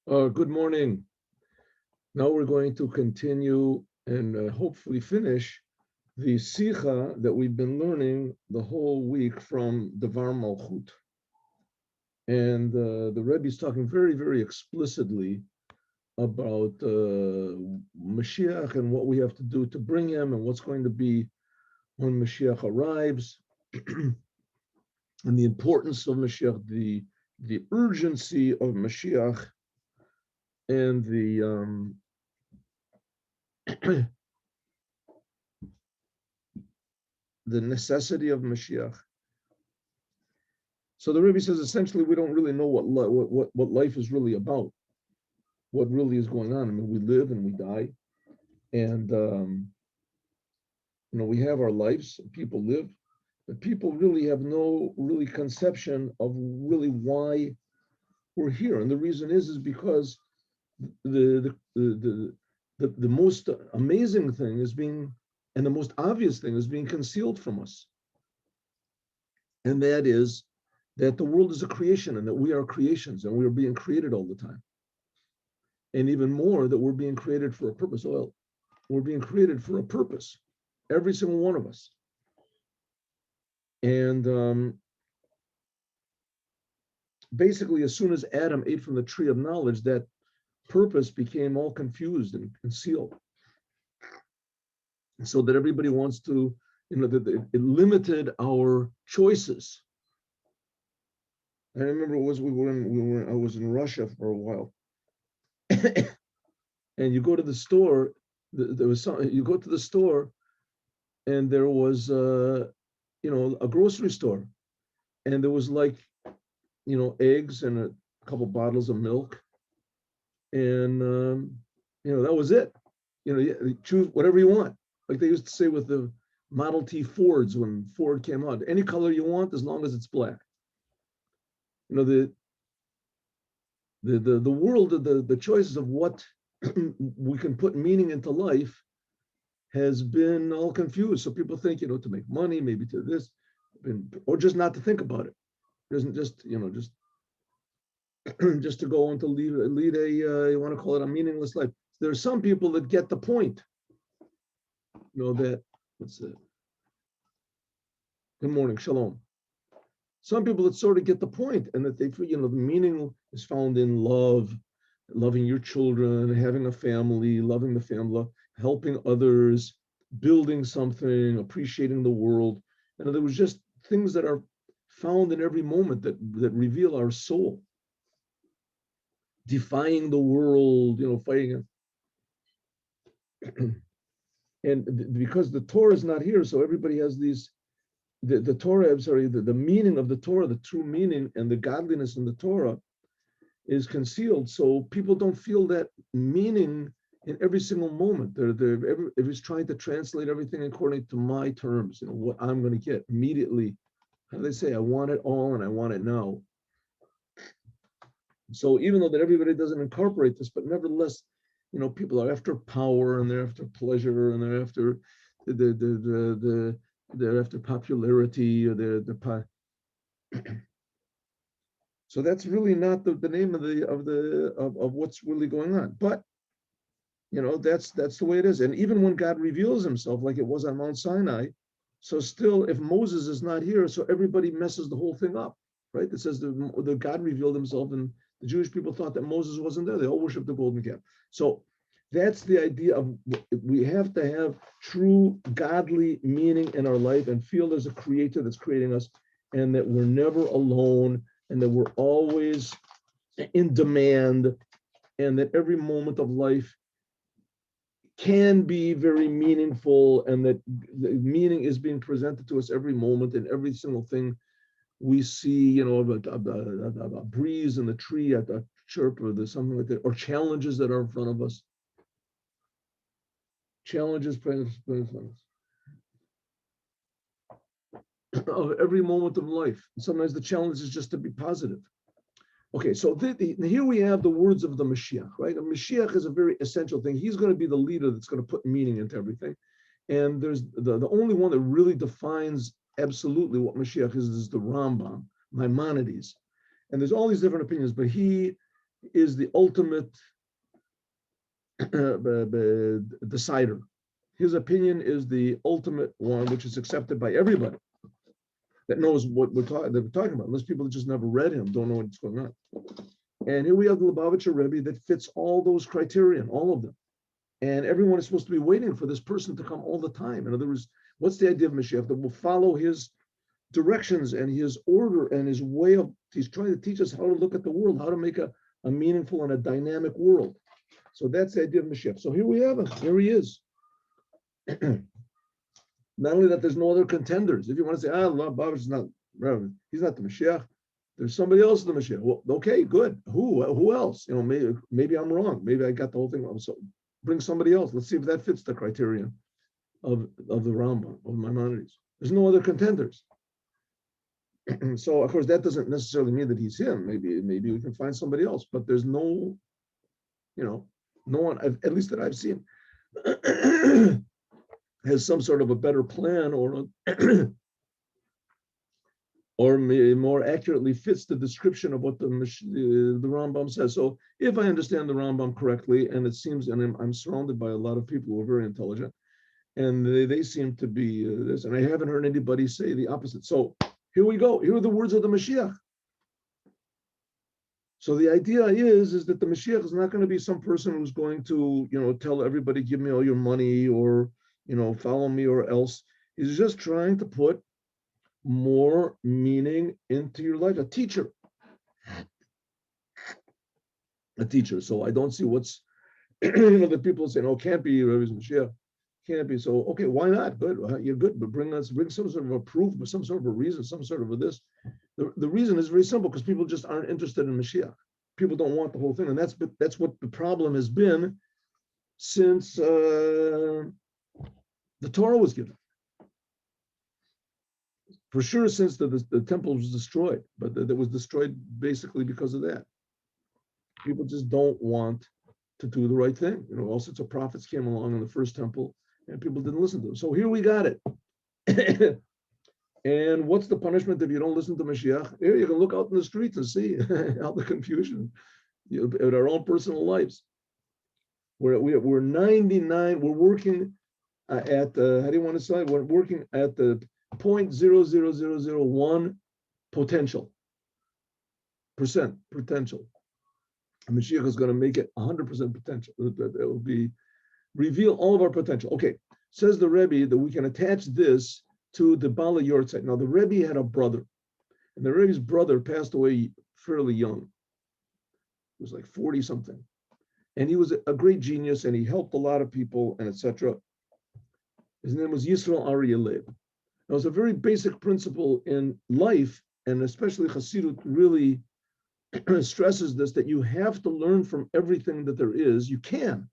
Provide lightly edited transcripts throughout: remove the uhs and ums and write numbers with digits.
Good morning. Now we're going to continue and hopefully finish the Sikha that we've been learning the whole week from Dvar Malchut. And the Rebbe is talking very, very explicitly about Mashiach and what we have to do to bring him and what's going to be when Mashiach arrives and the importance of Mashiach, the urgency of Mashiach and the necessity of Mashiach. So the Rebbe says essentially we don't really know what life is really about, what really is going on. I mean, we live and we die, and we have our lives. People live, but people really have no really conception of really why we're here. And the reason is because the most amazing thing is being, and the most obvious thing is being concealed from us, and that is that the world is a creation and that we are creations and we are being created all the time. And even more, that we're being created for a purpose. Well, we're being created for a purpose, every single one of us. And basically, as soon as Adam ate from the tree of knowledge, that purpose became all confused and concealed. So that everybody wants to, that it limited our choices. I remember I was in Russia for a while, and you go to the store. You go to the store, and there was a grocery store, and there was eggs and a couple bottles of milk, and that was it. You choose whatever you want, like they used to say with the Model T Fords when Ford came out. Any color you want, as long as it's black. The world, the choices of what we can put meaning into life has been all confused. So people think, to make money, maybe to this, or just not to think about it. It isn't just, just to go on to lead a, you want to call it a meaningless life. There are some people that get the point. What's it? Good morning, shalom. Some people that sort of get the point, and that they feel, the meaning is found in love, loving your children, having a family, loving the family, helping others, building something, appreciating the world. And there was just things that are found in every moment that reveal our soul. Defying the world, fighting it. And because the Torah is not here, so everybody has these, the Torah, the meaning of the Torah, the true meaning and the godliness in the Torah is concealed. So people don't feel that meaning in every single moment. Everybody's trying to translate everything according to my terms, what I'm going to get immediately. How do they say? I want it all and I want it now. So even though that everybody doesn't incorporate this, but nevertheless, people are after power and they're after pleasure and they're after they're after popularity, or so that's really not the name of what's really going on. But that's the way it is. And even when God reveals himself, like it was on Mount Sinai, so still, if Moses is not here, so everybody messes the whole thing up, right? It says the God revealed himself, and the Jewish people thought that Moses wasn't there. They all worshiped the golden calf. So that's the idea of, we have to have true godly meaning in our life and feel there's a creator that's creating us, and that we're never alone, and that we're always in demand, and that every moment of life can be very meaningful, and that the meaning is being presented to us every moment, and every single thing we see, a breeze in the tree, at a chirp, or there's something like that, or challenges that are in front of us. Challenges in front of us. Of every moment of life. Sometimes the challenge is just to be positive. Okay, so here we have the words of the Moshiach, right? The Moshiach is a very essential thing. He's going to be the leader that's going to put meaning into everything. And there's the only one that really defines absolutely what Moshiach is the Rambam, Maimonides. And there's all these different opinions, but he is the ultimate decider. His opinion is the ultimate one, which is accepted by everybody that knows what we're talking about. Unless people that just never read him don't know what's going on. And here we have the Lubavitcher Rebbe that fits all those criterion, all of them. And everyone is supposed to be waiting for this person to come all the time. In other words, what's the idea of Mashiach? That will follow his directions and his order and his way of, he's trying to teach us how to look at the world, how to make a meaningful and a dynamic world. So that's the idea of Mashiach. So here we have him. Here he is. Not only that, there's no other contenders. If you want to say, Lubavitch is not, he's not the Mashiach. There's somebody else in the Mashiach. Well, okay, good. Who else? You know, maybe I'm wrong. Maybe I got the whole thing wrong. So bring somebody else. Let's see if that fits the criterion of the Rambam, of Maimonides. There's no other contenders. So of course that doesn't necessarily mean that he's him. Maybe we can find somebody else. But there's no, no one, at least that I've seen, has some sort of a better plan or more accurately fits the description of what the Rambam says. So if I understand the Rambam correctly, and it seems, and I'm surrounded by a lot of people who are very intelligent, and they seem to be this, and I haven't heard anybody say the opposite. So here we go. Here are the words of the Mashiach. So the idea is that the Mashiach is not going to be some person who's going to, tell everybody, give me all your money, or, follow me, or else. He's just trying to put more meaning into your life. A teacher. So I don't see what's, the people saying, oh, can't be Rebbe's Mashiach. Can't be. So, okay, why not? Good. You're good, but bring some sort of a proof, some sort of a reason, some sort of a this. The reason is very simple, because people just aren't interested in Mashiach. People don't want the whole thing. And that's what the problem has been since the Torah was given. For sure, since the temple was destroyed, but it was destroyed basically because of that. People just don't want to do the right thing. All sorts of prophets came along in the first temple, and people didn't listen to them. So here we got it. And what's the punishment if you don't listen to Mashiach? Here you can look out in the streets and see all the confusion in our own personal lives. We're 99. We're working at how do you want to say? We're working at the 0.00001 potential. And Mashiach is going to make it 100% potential. That will be reveal all of our potential. Okay, says the Rebbe that we can attach this to the Bala Yortzeit. Now the Rebbe had a brother, and the Rebbe's brother passed away fairly young. He was like 40 something, and he was a great genius, and he helped a lot of people, and etc. His name was Yisroel ALEF. Now it's a very basic principle in life, and especially Chassidut really stresses this, that you have to learn from everything that there is. You can,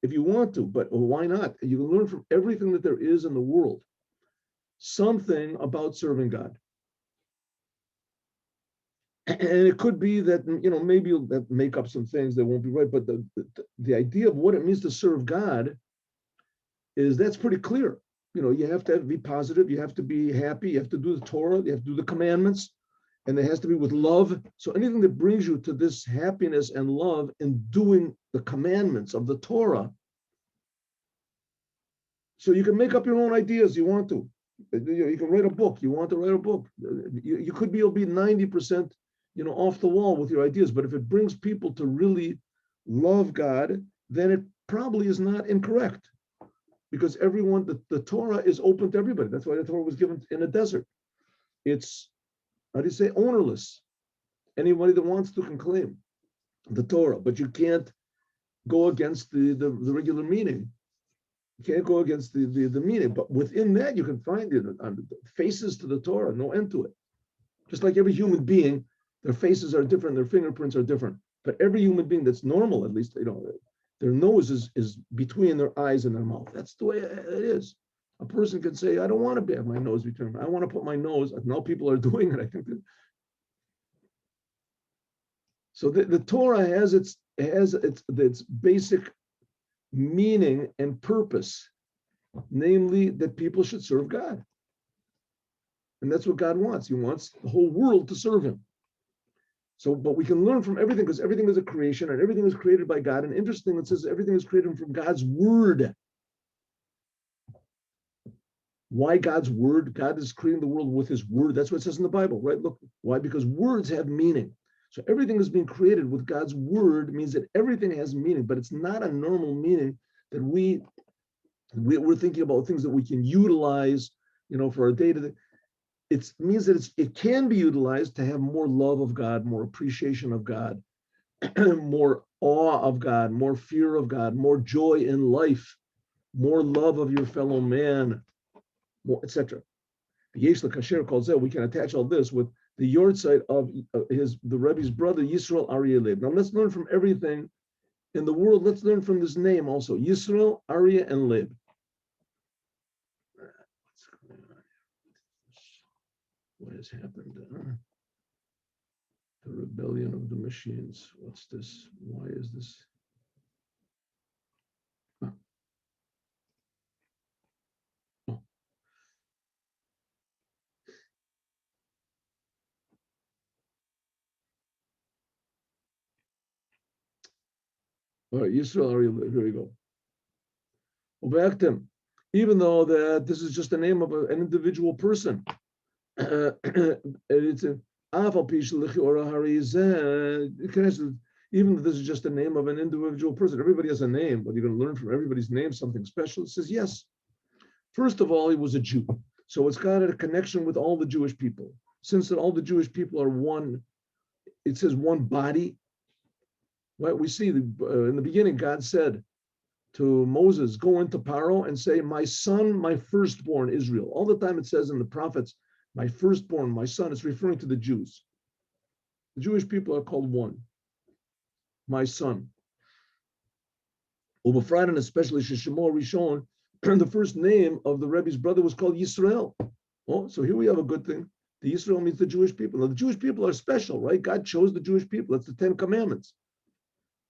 if you want to, but why not? You can learn from everything that there is in the world something about serving God. And it could be that, maybe you'll make up some things that won't be right, but the idea of what it means to serve God that's pretty clear. You have to be positive, you have to be happy, you have to do the Torah, you have to do the commandments, and it has to be with love. So anything that brings you to this happiness and love in doing the commandments of the Torah. So you can make up your own ideas you want to. You can write a book. You want to write a book. You'll be 90%, off the wall with your ideas. But if it brings people to really love God, then it probably is not incorrect. Because everyone, the Torah is open to everybody. That's why the Torah was given in a desert. It's, how do you say, ownerless. Anybody that wants to can claim the Torah, but you can't go against the regular meaning. You can't go against the meaning, but within that you can find faces to the Torah, no end to it. Just like every human being, their faces are different, their fingerprints are different. But every human being that's normal, at least, their nose is between their eyes and their mouth. That's the way it is. A person can say, I don't want to have my nose between. I want to put my nose. Now people are doing it. I think that. So the Torah has its basic meaning and purpose, namely that people should serve God. And that's what God wants. He wants the whole world to serve him. So, but we can learn from everything because everything is a creation and everything is created by God. And interesting, it says everything is created from God's word. Why God's word? God is creating the world with his word. That's what it says in the Bible, right? Look, why? Because words have meaning. So everything is being created with God's word means that everything has meaning, but it's not a normal meaning that we're thinking about things that we can utilize, for our day-to-day. It means that it can be utilized to have more love of God, more appreciation of God, more awe of God, more fear of God, more joy in life, more love of your fellow man, more, etc. The Kasher calls that we can attach all this with the yortzeit of the Rebbe's brother Yisroel Aryeh Leib. Now let's learn from everything in the world. Let's learn from this name also, Yisroel, Aryeh, and Leib. What has happened? The rebellion of the machines. What's this? Why is this? Huh. Oh. All right, Yisrael, here we go. Back to him. Even though that this is just the name of an individual person, it's a even if this is just the name of an individual person. Everybody has a name, but you're going to learn from everybody's name something special. It says yes. First of all, he was a Jew, so it's got a connection with all the Jewish people. Since that all the Jewish people are one, it says one body. Right? We see in the beginning, God said to Moses, go into Paro and say, my son, my firstborn Israel. All the time it says in the prophets, my firstborn, my son. It's referring to the Jews. The Jewish people are called one. My son. Ubefrat, and especially Sheshemo Rishon, the first name of the Rebbe's brother was called Yisroel. Oh, so here we have a good thing. The Yisrael means the Jewish people. Now, the Jewish people are special, right? God chose the Jewish people. That's the 10 Commandments.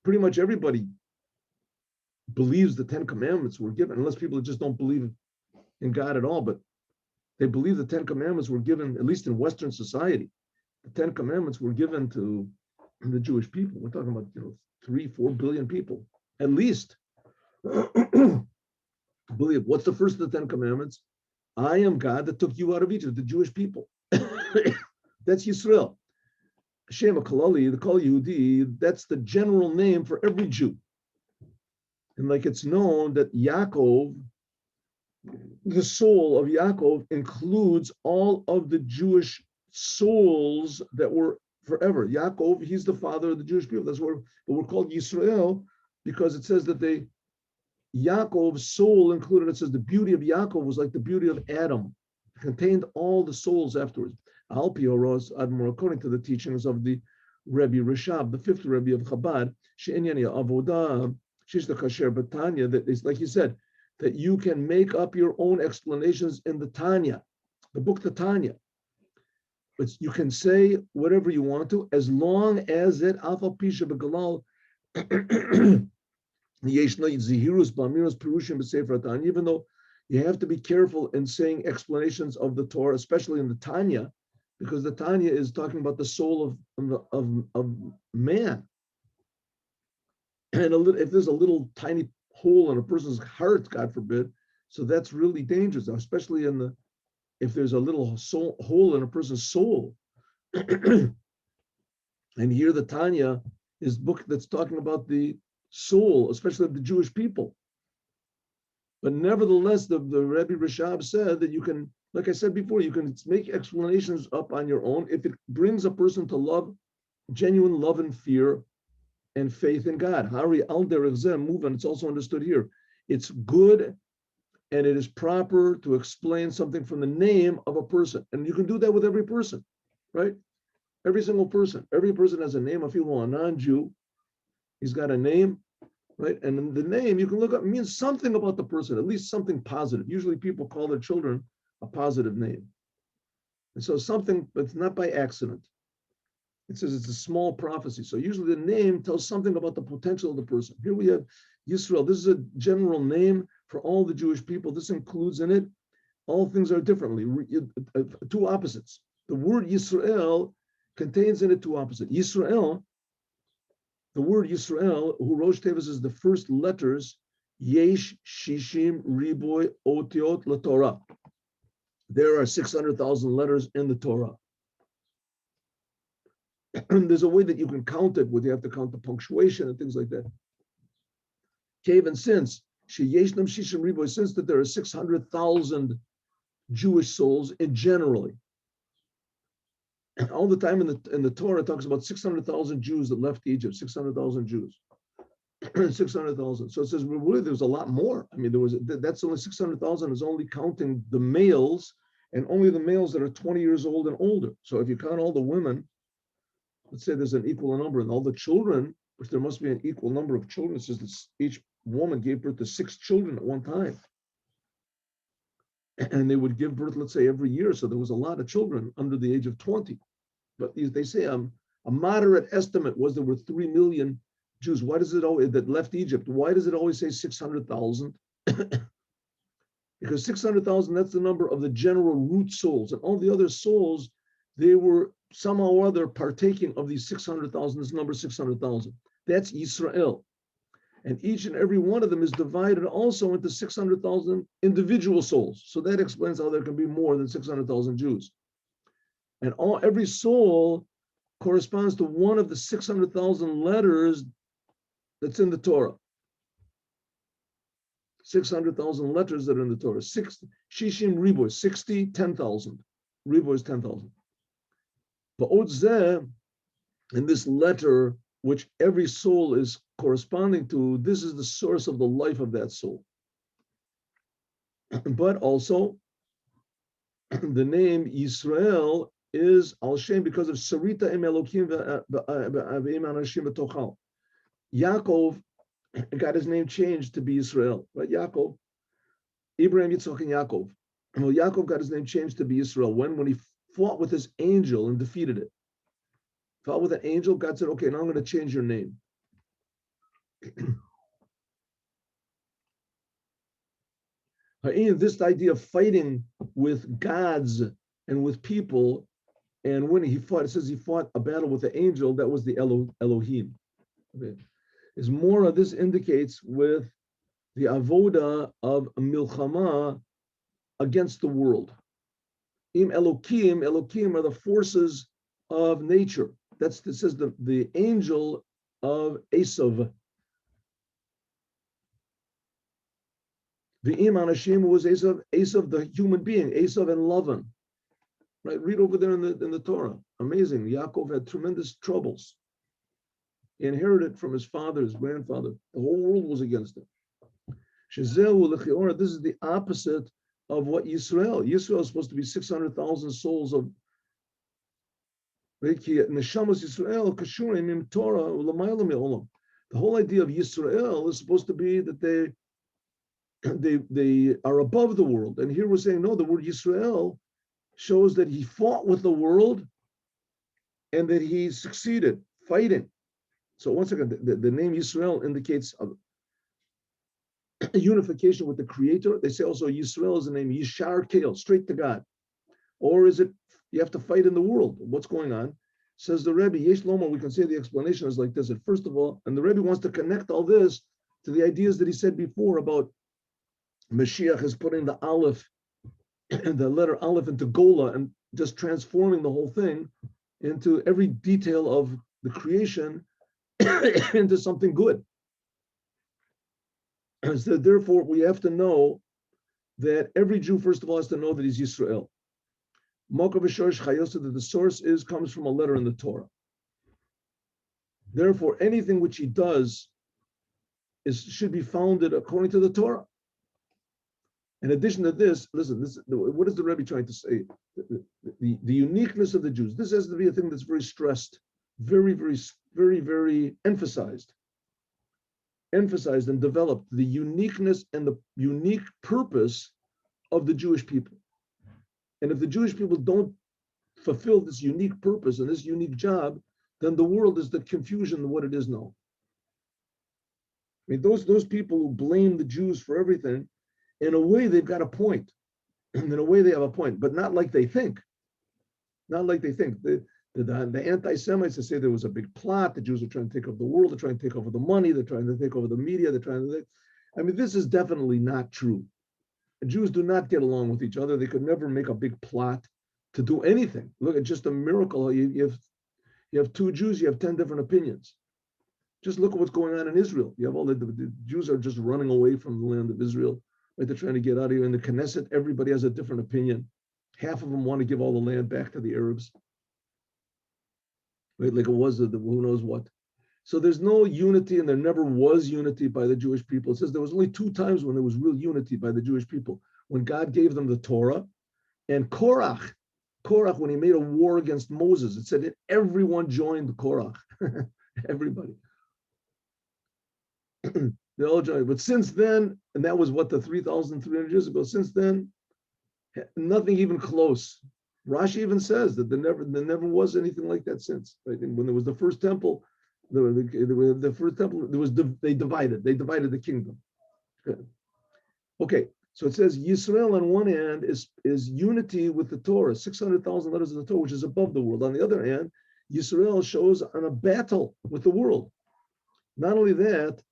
Pretty much everybody believes the 10 Commandments were given, unless people just don't believe in God at all, but they believe the 10 Commandments were given, at least in Western society. The 10 Commandments were given to the Jewish people. We're talking about 3-4 billion people, at least. Believe, what's the first of the 10 Commandments? I am God that took you out of Egypt, the Jewish people. That's Yisrael. Shem Kalali, the Kol Yehudi, that's the general name for every Jew. And like it's known that Yaakov, the soul of Yaakov includes all of the Jewish souls that were forever. Yaakov, he's the father of the Jewish people. That's where we're called Yisroel, because it says that Yaakov's soul included, it says the beauty of Yaakov was like the beauty of Adam. It contained all the souls afterwards. Al Pioros Admor, according to the teachings of the Rebbe Rishab, the fifth Rebbe of Chabad, She'inyani Avodah, Shish the Kasher Batanya, that is like you said, that you can make up your own explanations in the Tanya, the book the Tanya. But you can say whatever you want to, as long as it Afal Pisha Begalal even though you have to be careful in saying explanations of the Torah, especially in the Tanya, because the Tanya is talking about the soul of man. And if there's a little tiny hole in a person's heart, God forbid, so that's really dangerous, especially if there's a little hole in a person's soul. And here the Tanya is a book that's talking about the soul, especially of the Jewish people. But nevertheless, the Rebbe Rishab said that you can, like I said before, you can make explanations up on your own if it brings a person to love, genuine love and fear and faith in God. Hari al derech move, and it's also understood here. It's good and it is proper to explain something from the name of a person. And you can do that with every person, right? Every single person. Every person has a name. If you want a non-Jew, he's got a name, right? And the name you can look up means something about the person, at least something positive. Usually people call their children a positive name. And so something, but it's not by accident. It says it's a small prophecy. So usually the name tells something about the potential of the person. Here we have Yisrael. This is a general name for all the Jewish people. This includes in it, all things are differently, two opposites. The word Yisrael contains in it two opposites. Yisroel, the word Yisroel, who Rosh Tevis is the first letters, Yesh Shishim Riboy Otiot LaTorah. There are 600,000 letters in the Torah. And there's a way that you can count it, where you have to count the punctuation and things like that. Even since Sheyeshnam Shishim Riboy, since that there are 600,000 Jewish souls in generally. And all the time in the Torah it talks about 600,000 Jews that left Egypt, 600,000 Jews. 600,000. So it says, well, really, there's a lot more. I mean, that's only 600,000 is only counting the males, and only the males that are 20 years old and older. So if you count all the women, let's say there's an equal number, and all the children, which there must be an equal number of children. It says that each woman gave birth to 6 children at one time. And they would give birth, let's say, every year. So there was a lot of children under the age of 20. But they say a moderate estimate was there were 3 million Jews. Why does it always, that left Egypt? Why does it always say 600,000? Because 600,000, that's the number of the general root souls. And all the other souls, they were somehow or other partaking of these 600,000, this number 600,000. That's Yisroel. And each and every one of them is divided also into 600,000 individual souls. So that explains how there can be more than 600,000 Jews. And every soul corresponds to one of the 600,000 letters that's in the Torah. 600,000 letters that are in the Torah. Shishim Riboy, 60, 10,000. Riboy is 10,000. But Otzeh, in this letter, which every soul is corresponding to, this is the source of the life of that soul. But also, the name Yisrael is al Shem because of Sarita im Elokim ve'im anashim b'tochal. Yaakov got his name changed to be Yisrael, right? Yaakov, Abraham, Yitzchak, and Yaakov. Well, Yaakov got his name changed to be Yisrael when he fought with his angel and defeated it. Fought with an angel, God said, okay, now I'm going to change your name. This idea of fighting with gods and with people, and when he fought, it says he fought a battle with the angel, that was the Elohim. Okay. Is more of this indicates with the avoda of milchama against the world. Im Elokim are the forces of nature. This says the angel of Esav. The Im Anashim was Esav the human being, Esav and Lavan. Right? Read over there in the Torah. Amazing. Yaakov had tremendous troubles. He inherited from his father, his grandfather. The whole world was against him. This is the opposite of what Yisrael. Yisrael is supposed to be 600,000 souls of Neshamas Yisrael, Kashurim, Torah, Ulamaylam. The whole idea of Yisrael is supposed to be that they are above the world. And here we're saying, no, the word Yisrael shows that he fought with the world and that he succeeded fighting. So once again, the name Yisrael indicates a unification with the Creator. They say also Yisrael is the name Yishar Keil, straight to God. Or is it you have to fight in the world? What's going on? Says the Rebbe, Yesh Lomar, we can say the explanation is like this. And first of all, and the Rebbe wants to connect all this to the ideas that he said before about Moshiach is putting the ALEF, the letter ALEF into Gola and just transforming the whole thing into every detail of the creation into something good. And so therefore, we have to know that every Jew, first of all, has to know that he's Yisrael. That the source comes from a letter in the Torah. Therefore, anything which he does should be founded according to the Torah. In addition to this, listen, what is the Rebbe trying to say? The uniqueness of the Jews. This has to be a thing that's very stressed, very, very, very, very emphasized and developed, the uniqueness and the unique purpose of the Jewish people. And if the Jewish people don't fulfill this unique purpose and this unique job, then the world is the confusion of what it is now. I mean, those people who blame the Jews for everything, in a way they've got a point. And in a way they have a point, but not like they think. Not like they think. The anti-Semites, they say there was a big plot. The Jews are trying to take over the world. They're trying to take over the money. They're trying to take over the media. They're trying to. I mean, this is definitely not true. Jews do not get along with each other. They could never make a big plot to do anything. Look, it's just a miracle. You have two Jews. You have 10 different opinions. Just look at what's going on in Israel. You have all the Jews are just running away from the land of Israel. Right? They're trying to get out of here. In the Knesset, everybody has a different opinion. Half of them want to give all the land back to the Arabs. Right? Like it was the who knows what. So there's no unity, and there never was unity by the Jewish people. It says there was only 2 times when there was real unity by the Jewish people. When God gave them the Torah, and Korach, when he made a war against Moses, it said that everyone joined Korach. Everybody. They all joined. But since then, and that was what, the 3,300 years ago, since then, nothing even close. Rashi even says that there never was anything like that since. Right? And when there was the first temple, the first temple, they divided the kingdom. Okay, so it says Yisroel on one hand is unity with the Torah, 600,000 letters of the Torah, which is above the world. On the other hand, Yisroel shows on a battle with the world. Not only that,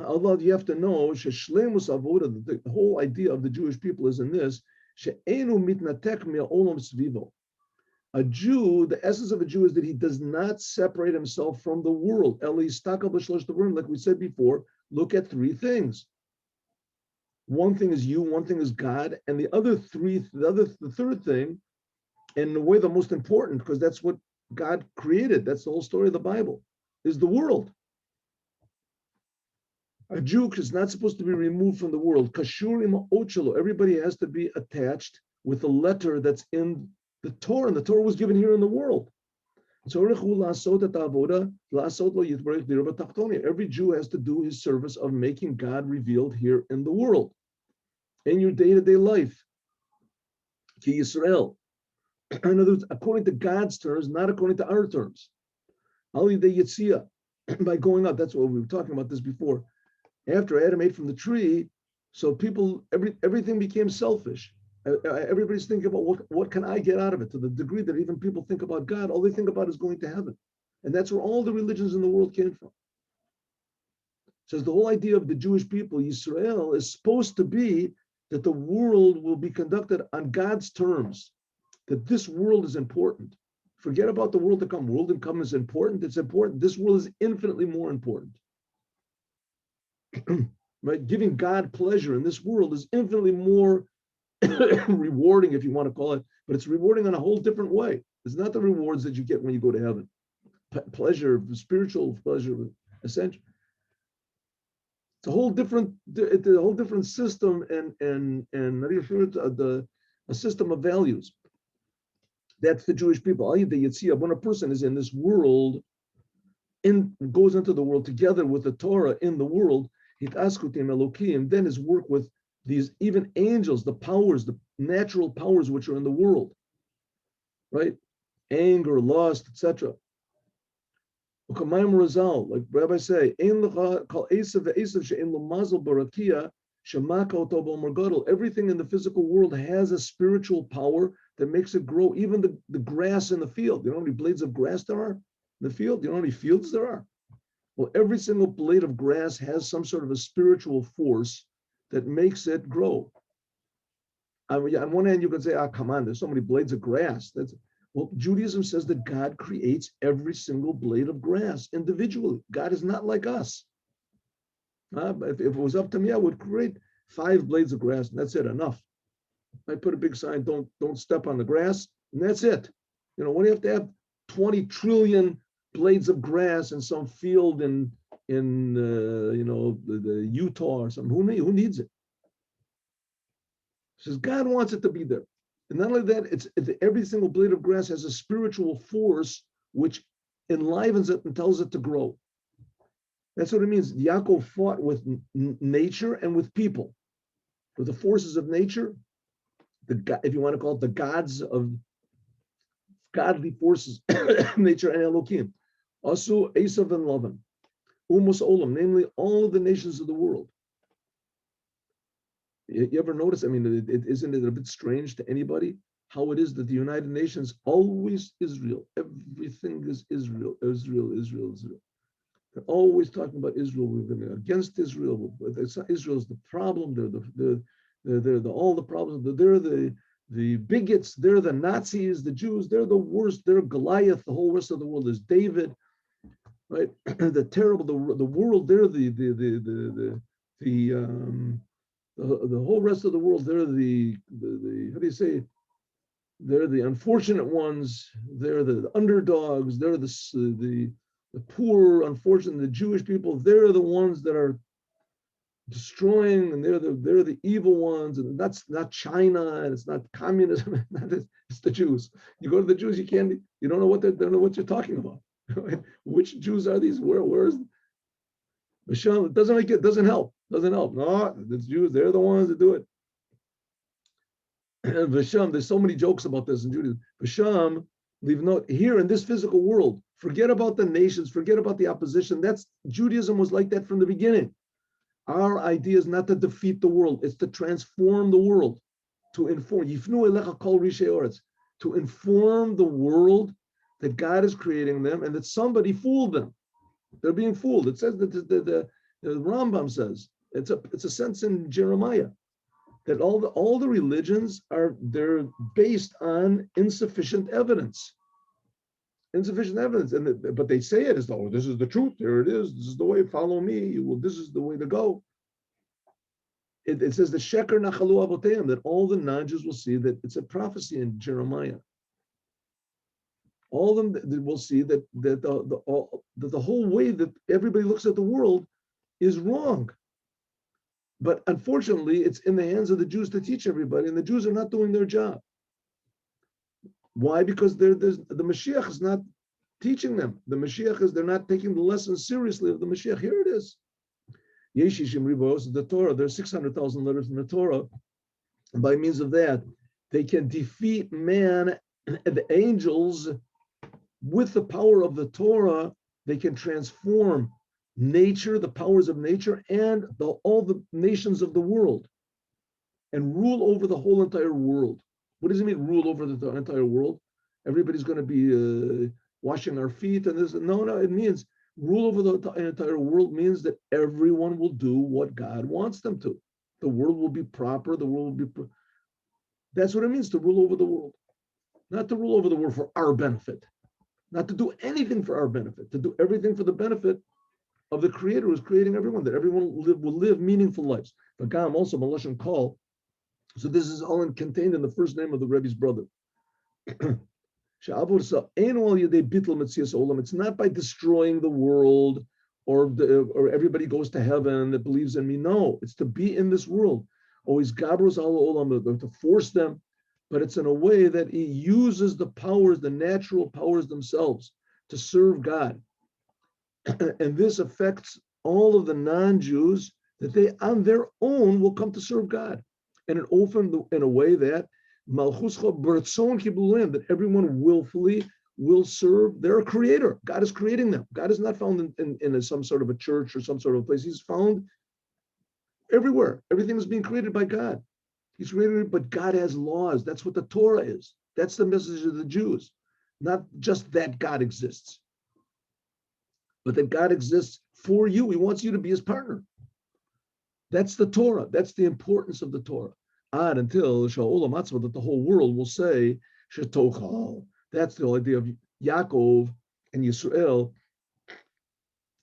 although you have to know, Sheshlemus Avoda, the whole idea of the Jewish people is in this, She'enu mitnatek me'olam svivo. A Jew, the essence of a Jew is that he does not separate himself from the world. Like we said before, look at 3 things. One thing is you, one thing is God, and the third thing, and the way the most important, because that's what God created, that's the whole story of the Bible, is the world. A Jew is not supposed to be removed from the world. Kashurim ochelo. Everybody has to be attached with the letter that's in the Torah, and the Torah was given here in the world. Every Jew has to do his service of making God revealed here in the world, in your day-to-day life. Ki Yisroel. In other words, according to God's terms, not according to our terms. Ali de Yitzia, by going out. That's what we were talking about this before. After Adam ate from the tree, so everything became selfish. Everybody's thinking about what can I get out of it, to the degree that even people think about God, all they think about is going to heaven. And that's where all the religions in the world came from. It says the whole idea of the Jewish people, Yisrael, is supposed to be that the world will be conducted on God's terms, that this world is important. Forget about the world to come. World to come is important. It's important. This world is infinitely more important. Right? Giving God pleasure in this world is infinitely more rewarding, if you want to call it, but it's rewarding in a whole different way. It's not the rewards that you get when you go to heaven. Pleasure, spiritual pleasure, essential. It's a whole different system and a system of values. That's the Jewish people. When a person is in this world, goes into the world together with the Torah in the world, then his work with these even angels, the powers, the natural powers which are in the world, right? Anger, lust, etc. Like Rabbi say, everything in the physical world has a spiritual power that makes it grow. Even the grass in the field. You know how many blades of grass there are in the field? You know how many fields there are? Well, every single blade of grass has some sort of a spiritual force that makes it grow. On one hand, you can say, come on, there's so many blades of grass. Well, Judaism says that God creates every single blade of grass individually. God is not like us. If it was up to me, I would create 5 blades of grass, and that's it, enough. I put a big sign, don't step on the grass, and that's it. You know, when you have to have 20 trillion blades of grass in some field in the Utah or something, who needs it? It says God wants it to be there. And not only that, it's every single blade of grass has a spiritual force which enlivens it and tells it to grow. That's what it means. Yaakov fought with nature and with people. With the forces of nature, if you want to call it the gods of godly forces, nature and Elohim. Asu, Esav, and Lavan. Umus Olam, namely all of the nations of the world. You ever notice, I mean, isn't it a bit strange to anybody how it is that the United Nations always Israel. Everything is Israel, Israel, Israel, Israel. They're always talking about Israel. We're going against Israel. Israel's the problem. They're all the problems. They're the bigots. They're the Nazis. The Jews. They're the worst. They're Goliath. The whole rest of the world is David. Right? The terrible. The world. They're the whole rest of the world. They're the how do you say? They're the unfortunate ones. They're the underdogs. They're the poor, unfortunate, the Jewish people. They're the ones that are destroying, and they're the evil ones. And that's not China, and it's not communism. It's the Jews. You go to the Jews, you don't know what they don't know what you're talking about. Which Jews are these? Where's Hashem? It doesn't help. No, the Jews, they're the ones that do it. And Vasham, there's so many jokes about this in Judaism. Vasham, leave note here in this physical world. Forget about the nations, forget about the opposition. That's Judaism was like that from the beginning. Our idea is not to defeat the world, it's to transform the world, to inform. Yifnu elecha kol rishei oretz, to inform the world that God is creating them and that somebody fooled them. They're being fooled. It says that the Rambam says it's a sense in Jeremiah that all the religions they're based on insufficient evidence. But they say it as though this is the truth. There it is. This is the way. Follow me. This is the way to go. It says the sheker nachalu avoteim, that all the non-Jews will see that it's a prophecy in Jeremiah. All of them will see that the whole way that everybody looks at the world is wrong. But unfortunately, it's in the hands of the Jews to teach everybody, and the Jews are not doing their job. Why? Because the Moshiach is not teaching them. The Moshiach they're not taking the lessons seriously of the Moshiach. Here it is. Yeshishim Ribos, the Torah, there's 600,000 letters in the Torah. And by means of that, they can defeat man and the angels with the power of the Torah. They can transform nature, the powers of nature, and all the nations of the world, and rule over the whole entire world. What does it mean, rule over the entire world? Everybody's going to be washing our feet and this. No, it means rule over the entire world means that everyone will do what God wants them to. The world will be proper. The world will be. That's what it means to rule over the world. Not to rule over the world for our benefit. Not to do anything for our benefit. To do everything for the benefit of the Creator who's creating everyone, that everyone will live meaningful lives. The Gam also Malchut call. So this is all contained in the first name of the Rebbe's brother. It's not by destroying the world or everybody goes to heaven that believes in me. No, it's to be in this world. Always gabros al olam, to force them, but it's in a way that he uses the powers, the natural powers themselves, to serve God. And this affects all of the non-Jews, that they on their own will come to serve God. And it often in a way that that everyone willfully will serve their Creator. God is creating them. God is not found in some sort of a church or some sort of place. He's found everywhere. Everything is being created by God. He's created, but God has laws. That's what the Torah is. That's the message of the Jews. Not just that God exists, but that God exists for you. He wants you to be his partner. That's the Torah. That's the importance of the Torah. Until Sha'olam Matzvah, that the whole world will say, Shetochal. That's the whole idea of Yaakov and Yisroel,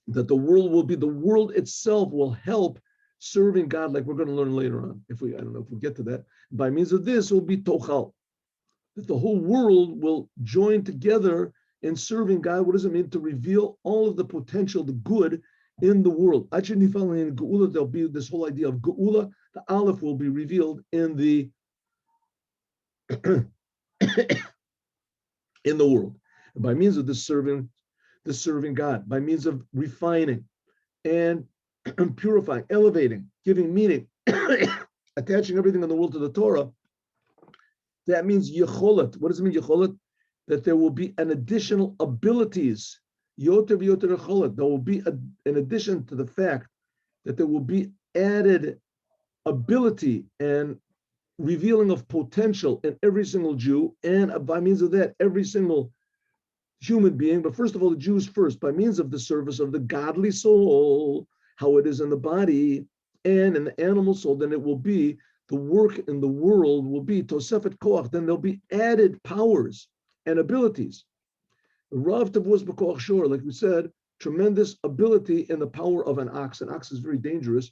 that the world itself will help serving God, like we're going to learn later on. I don't know if we get to that. By means of this, it will be Tochal. That the whole world will join together in serving God. What does it mean? To reveal all of the potential, the good in the world. Actually, in Geula, there'll be this whole idea of Geula. The ALEF will be revealed in the in the world. And by means of this serving God, by means of refining and purifying, elevating, giving meaning, attaching everything in the world to the Torah, that means yecholet. What does it mean, yecholet? That there will be an additional abilities. Yoter v'yoter yecholet. There will be in addition to the fact that there will be added ability and revealing of potential in every single Jew, and by means of that, every single human being. But first of all, the Jews first, by means of the service of the godly soul, how it is in the body and in the animal soul, then it will be the work in the world will be Tosefet Koach, then there'll be added powers and abilities. Rav Tavuz B'Koach Shor, like we said, tremendous ability in the power of an ox. An ox is very dangerous.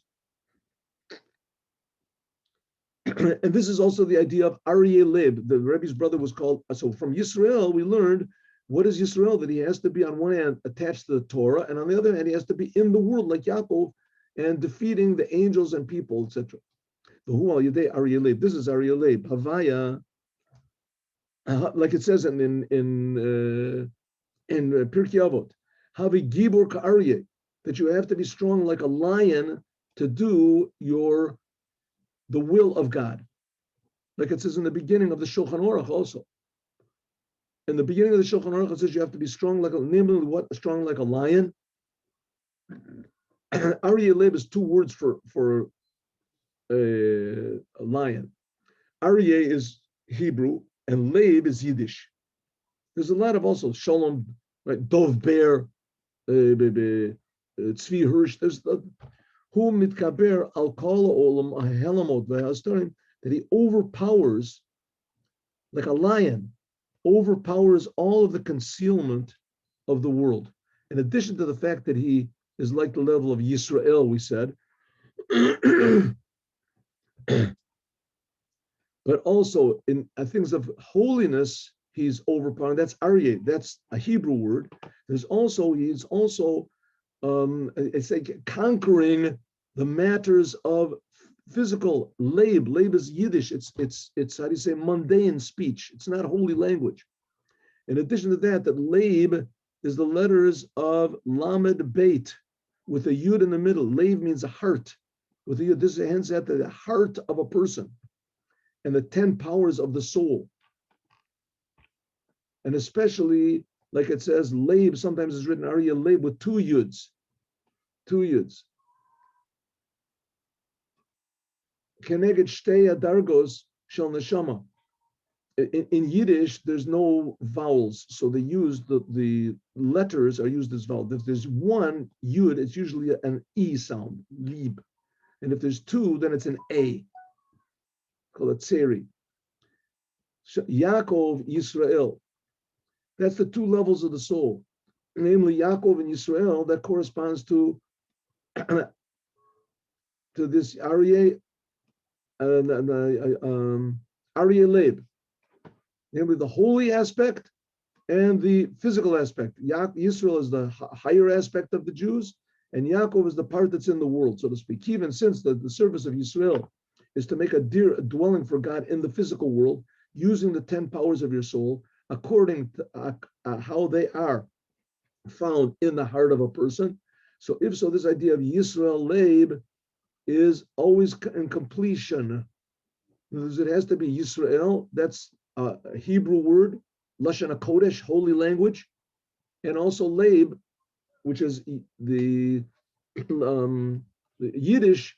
And this is also the idea of Aryeh Leib. The Rebbe's brother was called, so from Yisroel, we learned what is Yisroel, that he has to be on one hand attached to the Torah, and on the other hand, he has to be in the world like Yaakov and defeating the angels and people, etc. This is Aryeh Leib. Havaya, like it says in Pirkei Avot, Havi Gibor Ka'aryeh, that you have to be strong like a lion to do the will of God. Like it says in the beginning of the Shulchan Aruch also. In the beginning of the Shulchan Aruch, it says you have to be strong like namely what? Strong like a lion. Aryeh Leib is two words for a lion. Aryeh is Hebrew and Leib is Yiddish. There's a lot of also Shalom, right? Dov Bear, Tzvi Hirsch. There's who mitkaber al kol olam ahelamot v'hastarim, that he overpowers like a lion, overpowers all of the concealment of the world. In addition to the fact that he is like the level of Yisroel, we said, but also in things of holiness, he's overpowering. That's Aryeh. That's a Hebrew word. He's also it's like conquering the matters of physical. Leib is Yiddish. It's how do you say, mundane speech. It's not holy language. In addition to that, Leib is the letters of Lamed Beit with a yud in the middle. Leib means a heart. With a yud, this is hence at the heart of a person, and the 10 powers of the soul. And especially, like it says, Leib, sometimes it's written Aryeh Leib with two yuds. Keneged shtei adargos shel neshama. In Yiddish, there's no vowels, so they use the letters are used as vowels. If there's one yud, it's usually an e sound, lieb, and if there's two, then it's an a. Called a tseri. Yaakov, Yisroel. That's the two levels of the soul, namely Yaakov and Yisroel. That corresponds to this Aryeh, Aryeh Leib, namely the holy aspect and the physical aspect. Yisrael is the higher aspect of the Jews, and Yaakov is the part that's in the world, so to speak. Even since the service of Yisrael is to make a dwelling for God in the physical world, using the 10 powers of your soul, according to how they are found in the heart of a person. So if so, this idea of Yisrael Leib is always in completion. It has to be Yisrael, that's a Hebrew word, Lashon HaKodesh, holy language, and also Leib, which is the Yiddish,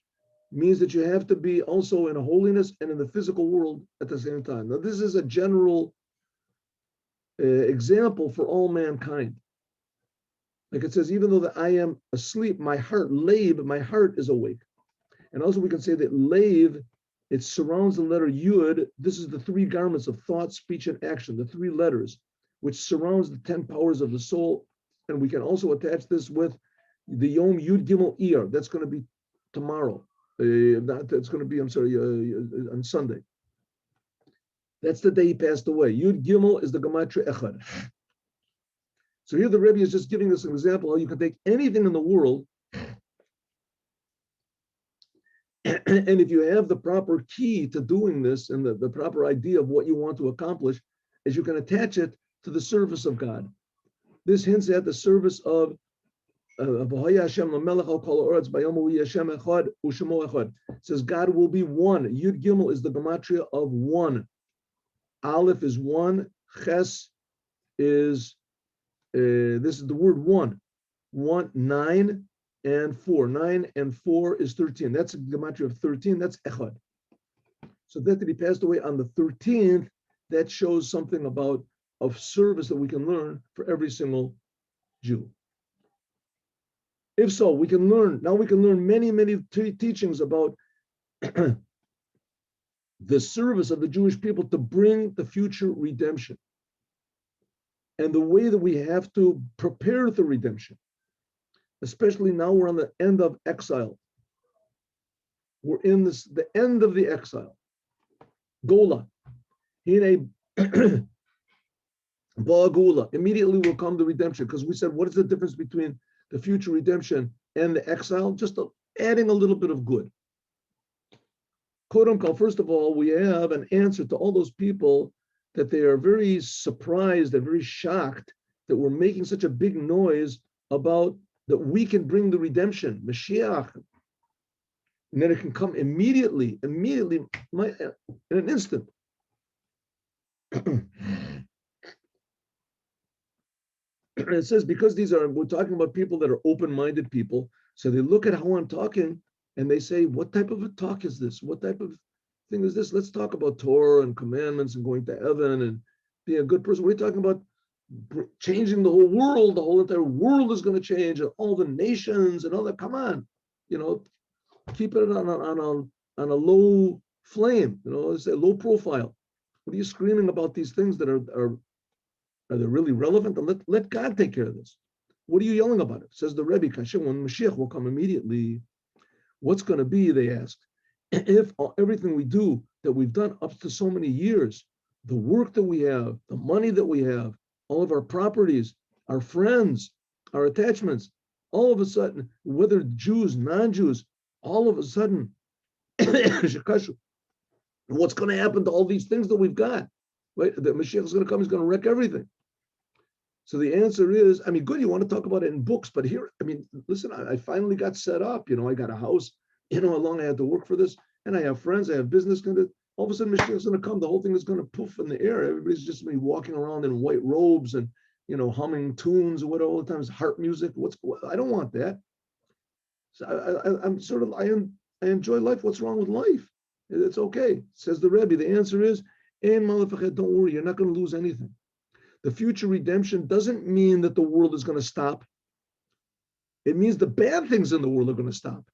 means that you have to be also in holiness and in the physical world at the same time. Now, this is a general example for all mankind. Like it says, even though I am asleep, my heart, Leib, my heart is awake. And also we can say that Leib, it surrounds the letter Yud. This is the 3 garments of thought, speech, and action, the 3 letters, which surrounds the 10 powers of the soul. And we can also attach this with the Yom Yud Gimel Iyar. That's going to be tomorrow. That's going to be, on Sunday. That's the day he passed away. Yud Gimel is the Gematria Echad. So here the Rebbe is just giving us an example how you can take anything in the world, and if you have the proper key to doing this and the proper idea of what you want to accomplish, is you can attach it to the service of God. This hints at the service of it says God will be one. Yud Gimel is the gematria of one. Aleph is one. Ches is this is the word one. 9 and 4. 9 and 4 is 13. That's a gematria of 13. That's Echad. So that he passed away on the 13th, that shows something about of service that we can learn for every single Jew. If so, we can learn many, many teachings about the service of the Jewish people to bring the future redemption and the way that we have to prepare the redemption, especially now we're on the end of exile. We're in the end of the exile. Gola. Ba'agula. Immediately will come the redemption, because we said, what is the difference between the future redemption and the exile? Just adding a little bit of good. First of all, we have an answer to all those people that they are very surprised and very shocked that we're making such a big noise about that we can bring the redemption, Moshiach, and then it can come immediately, in an instant. It says, because we're talking about people that are open-minded people, so they look at how I'm talking and they say, what type of a talk is this? What type of thing is this? Let's talk about Torah and commandments and going to heaven and being a good person. We're talking about changing the whole world. The whole entire world is going to change, and all the nations and all that. Come on, keep it on a low flame. It's a low profile. What are you screaming about these things that are they really relevant? And let God take care of this. What are you yelling about it? Says the Rebbe, Kashem, when Mashiach will come immediately, what's going to be, they asked, if everything we do that we've done up to so many years, the work that we have, the money that we have, all of our properties, our friends, our attachments, all of a sudden, whether Jews, non-Jews, all of a sudden, what's going to happen to all these things that we've got? Right? The Mashiach is going to come, he's going to wreck everything. So the answer is, good, you want to talk about it in books, but here, listen, I finally got set up, I got a house, how long I had to work for this, and I have friends, I have business, all of a sudden Mashiach is going to come, the whole thing is going to poof in the air, everybody's just going to be walking around in white robes and, humming tunes or what all the time, harp music, I don't want that. So I enjoy life, what's wrong with life? It's okay, says the Rebbe, the answer is, don't worry, you're not going to lose anything. The future redemption doesn't mean that the world is going to stop. It means the bad things in the world are going to stop.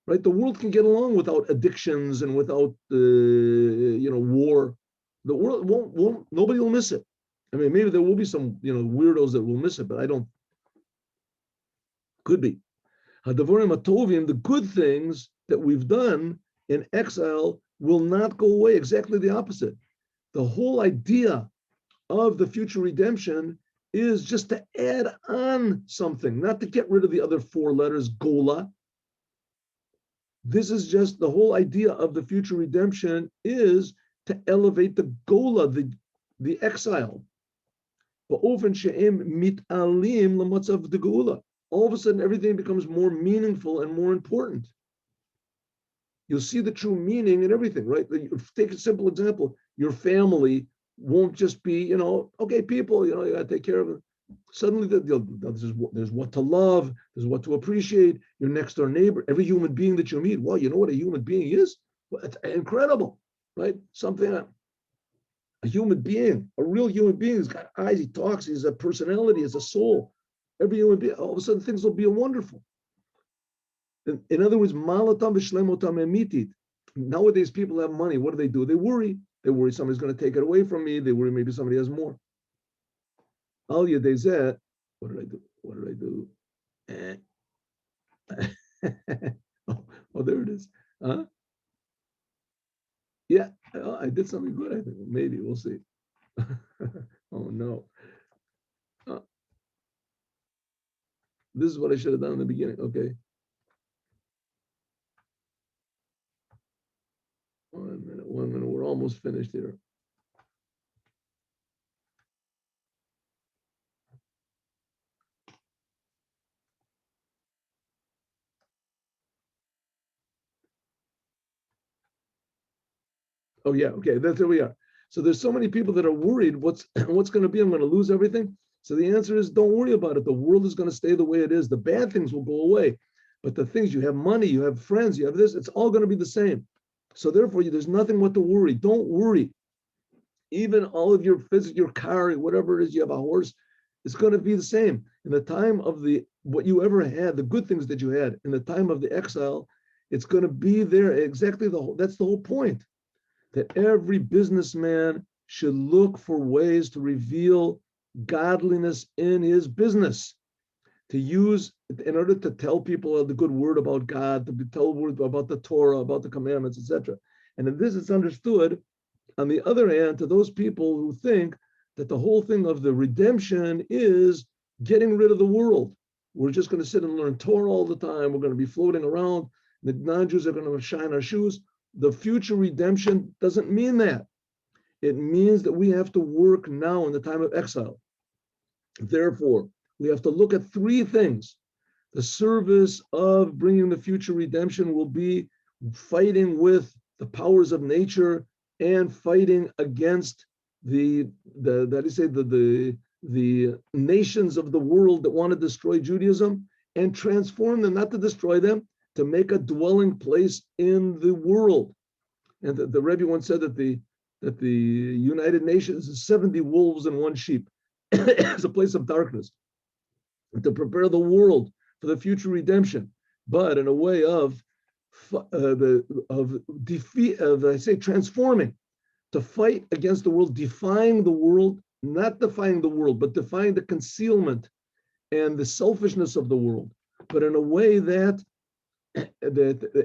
Right? The world can get along without addictions and without war. The world won't nobody will miss it. Maybe there will be some weirdos that will miss it, but I don't. Could be. The good things that we've done in exile will not go away. Exactly the opposite. The whole idea of the future redemption is just to add on something, not to get rid of the other four letters, Gola. This is just the whole idea of the future redemption is to elevate the Gola, the exile. All of a sudden, everything becomes more meaningful and more important. You'll see the true meaning in everything, right? Take a simple example. Your family won't just be, okay, people, you got to take care of them. Suddenly, there's what to love, there's what to appreciate. Your next door neighbor, every human being that you meet. Well, you know what a human being is? Well, it's incredible, right? A human being, a real human being. He's got eyes, he talks, he's a personality, he's a soul. Every human being, all of a sudden, things will be wonderful. In other words, malatam v'shlemotam emitit. Nowadays, people have money. What do? They worry. They worry somebody's going to take it away from me. They worry maybe somebody has more. Al yadezet. What did I do? Oh, there it is. Huh? Yeah, I did something good, I think. Maybe, we'll see. Oh, no. This is what I should have done in the beginning. Okay. 1 minute. We're almost finished here. Oh yeah, okay, there we are. So there's so many people that are worried, what's going to be? I'm going to lose everything. So the answer is, don't worry about it. The world is going to stay the way it is. The bad things will go away. But the things, you have money, you have friends, you have this, it's all going to be the same. So therefore, there's nothing what to worry. Don't worry. Even all of your car, whatever it is, you have a horse, it's going to be the same. In the time of what you ever had, the good things that you had, in the time of the exile, it's going to be there. Exactly that's the whole point. That every businessman should look for ways to reveal godliness in his business, to use in order to tell people the good word about God, to tell word about the Torah, about the commandments, etc. And if this is understood, on the other hand, to those people who think that the whole thing of the redemption is getting rid of the world. We're just going to sit and learn Torah all the time. We're going to be floating around. The non-Jews are going to shine our shoes. The future redemption doesn't mean that. It means that we have to work now in the time of exile. Therefore, we have to look at three things. The service of bringing the future redemption will be fighting with the powers of nature and fighting against the nations of the world that want to destroy Judaism and transform them, not to destroy them, to make a dwelling place in the world. And the Rebbe once said that the United Nations is 70 wolves and one sheep. It's a place of darkness to prepare the world for the future redemption, but in a way of transforming, to fight against the world, defying the world, not defying the world, but defying the concealment and the selfishness of the world, but in a way that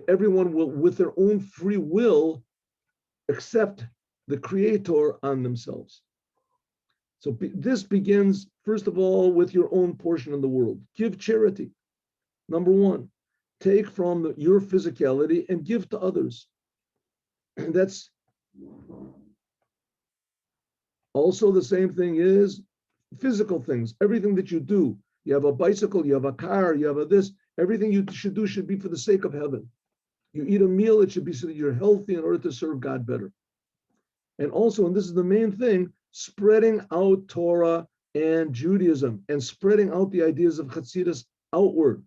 everyone will, with their own free will, accept the Creator on themselves. So this begins, first of all, with your own portion in the world. Give charity. Number one, take from your physicality and give to others. And that's also the same thing is physical things. Everything that you do, you have a bicycle, you have a car, you have this, everything you should do should be for the sake of heaven. You eat a meal, it should be so that you're healthy in order to serve God better. And also, and this is the main thing, spreading out Torah and Judaism and spreading out the ideas of Hasidus outward,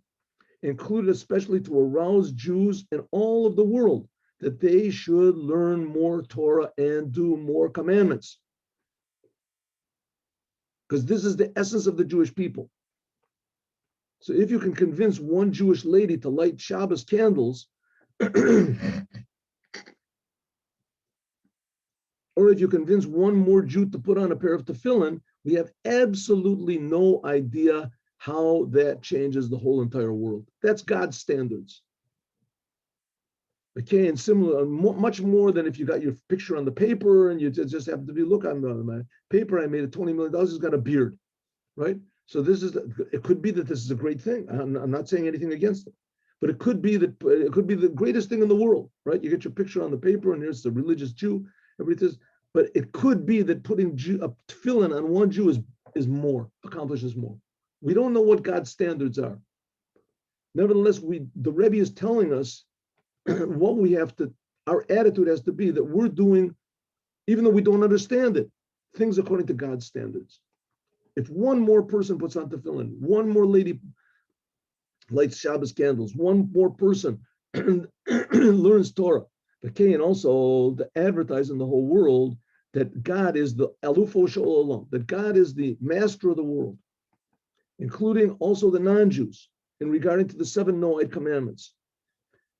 included especially to arouse Jews in all of the world that they should learn more Torah and do more commandments. Because this is the essence of the Jewish people. So if you can convince one Jewish lady to light Shabbos candles, or if you convince one more Jew to put on a pair of tefillin, we have absolutely no idea how that changes the whole entire world. That's God's standards. Okay, and similar, much more than if you got your picture on the paper and you just have to be, look on my paper, I made it $20 million, he's got a beard, right? So it could be that this is a great thing. I'm not saying anything against it, but it could be the greatest thing in the world, right? You get your picture on the paper and here's the religious Jew, everything. But it could be that putting a tefillin on one Jew accomplishes more. We don't know what God's standards are. Nevertheless, the Rebbe is telling us what we have to, our attitude has to be that we're doing, even though we don't understand it, things according to God's standards. If one more person puts on tefillin, one more lady lights Shabbos candles, one more person learns Torah, okay, and also to advertise in the whole world that God is the Alufo Sha'olam, that God is the master of the world, including also the non-Jews in regarding to the 7 Noahide commandments.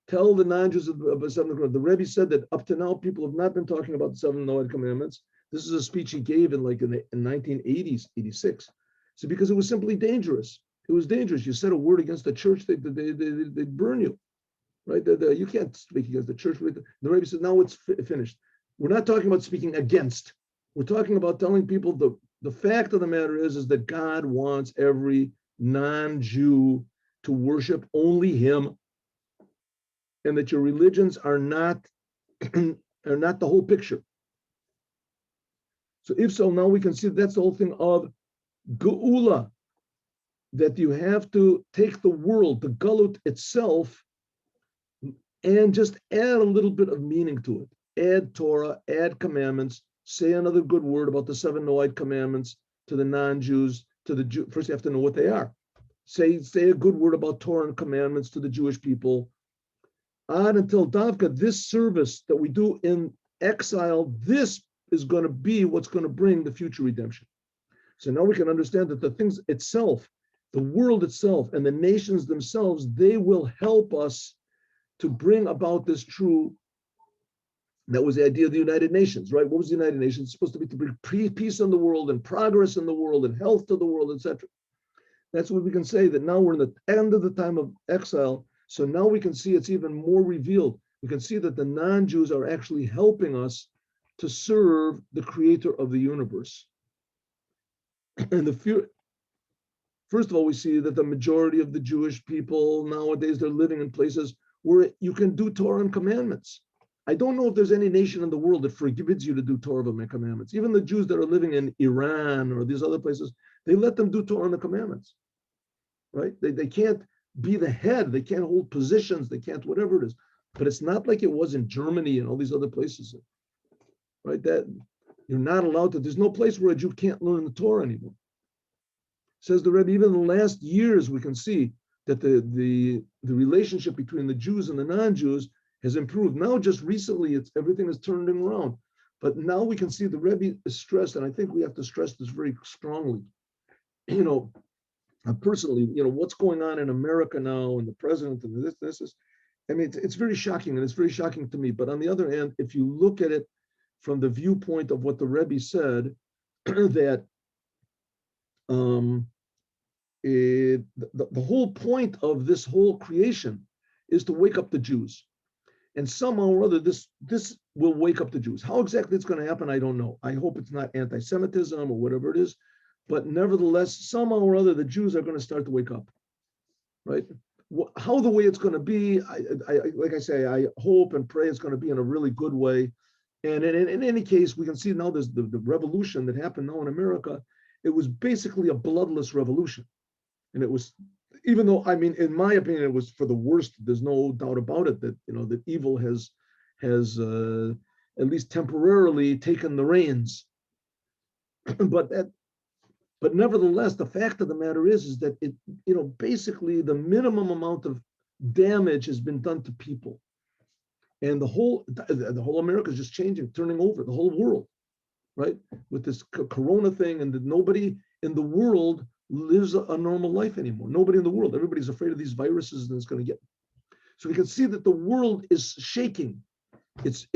Tell the non-Jews of the 7 commandments. The Rebbe said that up to now, people have not been talking about the 7 Noahide commandments. This is a speech he gave in the 1980s, 86. So because it was simply dangerous. It was dangerous. You said a word against the church, they'd burn you. Right? You can't speak against the church. The Rebbe said, now it's finished. We're not talking about speaking against. We're talking about telling people the fact of the matter is that God wants every non-Jew to worship only him, and that your religions are not the whole picture. So if so, now we can see that's the whole thing of Geula, that you have to take the world, the Galut itself, and just add a little bit of meaning to it. Add Torah, add commandments, say another good word about the 7 Noahide commandments to the non-Jews, to the Jew. First you have to know what they are. Say a good word about Torah and commandments to the Jewish people. on until Davka, this service that we do in exile, this is going to be what's going to bring the future redemption. So now we can understand that the things itself, the world itself, and the nations themselves, they will help us to bring about this true. That was the idea of the United Nations, right? What was the United Nations? It's supposed to be to bring peace in the world and progress in the world and health to the world, etc. That's what we can say, that now we're in the end of the time of exile. So now we can see it's even more revealed. We can see that the non-Jews are actually helping us to serve the creator of the universe. And first of all, we see that the majority of the Jewish people nowadays, they're living in places where you can do Torah and commandments. I don't know if there's any nation in the world that forbids you to do Torah and commandments. Even the Jews that are living in Iran or these other places, they let them do Torah and the commandments, right? They can't be the head. They can't hold positions. They can't whatever it is. But it's not like it was in Germany and all these other places, right? That you're not allowed to. There's no place where a Jew can't learn the Torah anymore. Says the Rebbe, even in the last years, we can see that the relationship between the Jews and the non-Jews has improved. Now, just recently, everything is turned around. But now we can see the Rebbe is stressed, and I think we have to stress this very strongly. Personally, what's going on in America now, and the president, and this is, I mean, it's very shocking, and it's very shocking to me. But on the other hand, if you look at it from the viewpoint of what the Rebbe said, that the whole point of this whole creation is to wake up the Jews. And somehow or other, this will wake up the Jews. How exactly it's going to happen, I don't know. I hope it's not anti-Semitism or whatever it is. But nevertheless, somehow or other, the Jews are going to start to wake up, right? How the way it's going to be, like I say, I hope and pray it's going to be in a really good way. And in any case, we can see now there's the revolution that happened now in America. It was basically a bloodless revolution. And it was, even though, I mean, in my opinion, it was for the worst. There's no doubt about it that, that evil has at least temporarily taken the reins. But nevertheless, the fact of the matter is that it, basically the minimum amount of damage has been done to people. And the whole America is just changing, turning over, the whole world, right? With this corona thing, and that nobody in the world lives a normal life anymore. Nobody in the world. Everybody's afraid of these viruses and it's going to get. So we can see that the world is shaking. It's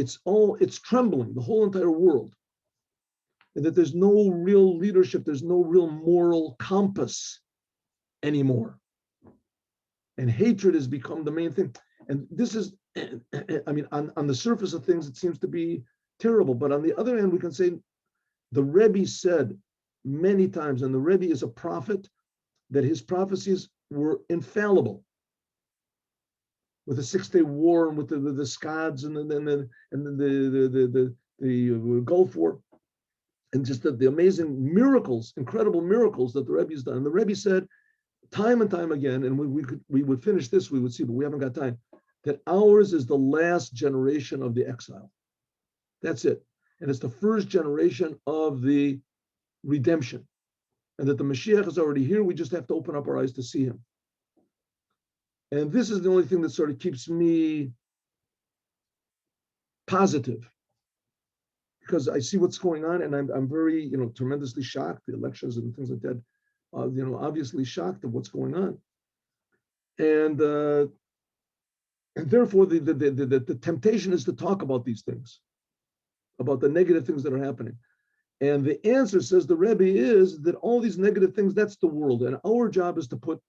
trembling, the whole entire world. And that there's no real leadership, there's no real moral compass anymore. And hatred has become the main thing. And this is, I mean, on the surface of things, it seems to be terrible. But on the other hand, we can say the Rebbe said many times, and the Rebbe is a prophet, that his prophecies were infallible. With the 6 Day War and with the Scots and the Gulf War, and just the amazing miracles, incredible miracles that the Rebbe has done. And the Rebbe said time and time again, and we would finish this, we would see, but we haven't got time, that ours is the last generation of the exile. That's it. And it's the first generation of the redemption. And that the Moshiach is already here. We just have to open up our eyes to see him. And this is the only thing that sort of keeps me positive, because I see what's going on, and I'm very, tremendously shocked. The elections and things like that, obviously shocked of what's going on, and therefore the temptation is to talk about these things, about the negative things that are happening. And the answer, says the Rebbe, is that all these negative things, that's the world, and our job is to put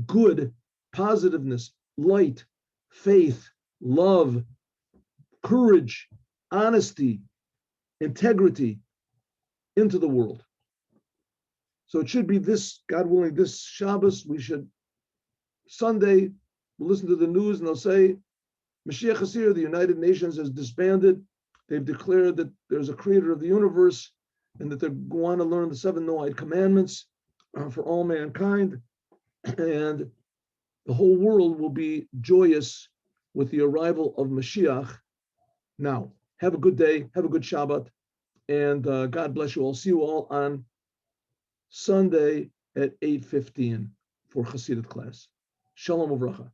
good, positiveness, light, faith, love, courage, honesty, integrity into the world. So it should be this, God willing, this Shabbos, Sunday, we'll listen to the news and they'll say, Moshiach is here, the United Nations has disbanded. They've declared that there's a creator of the universe and that they go on to learn the 7 Noahide commandments for all mankind. And the whole world will be joyous with the arrival of Moshiach. Now, have a good day, have a good Shabbat, and God bless you all. See you all on Sunday at 8:15 for Hasidut class. Shalom uvracha.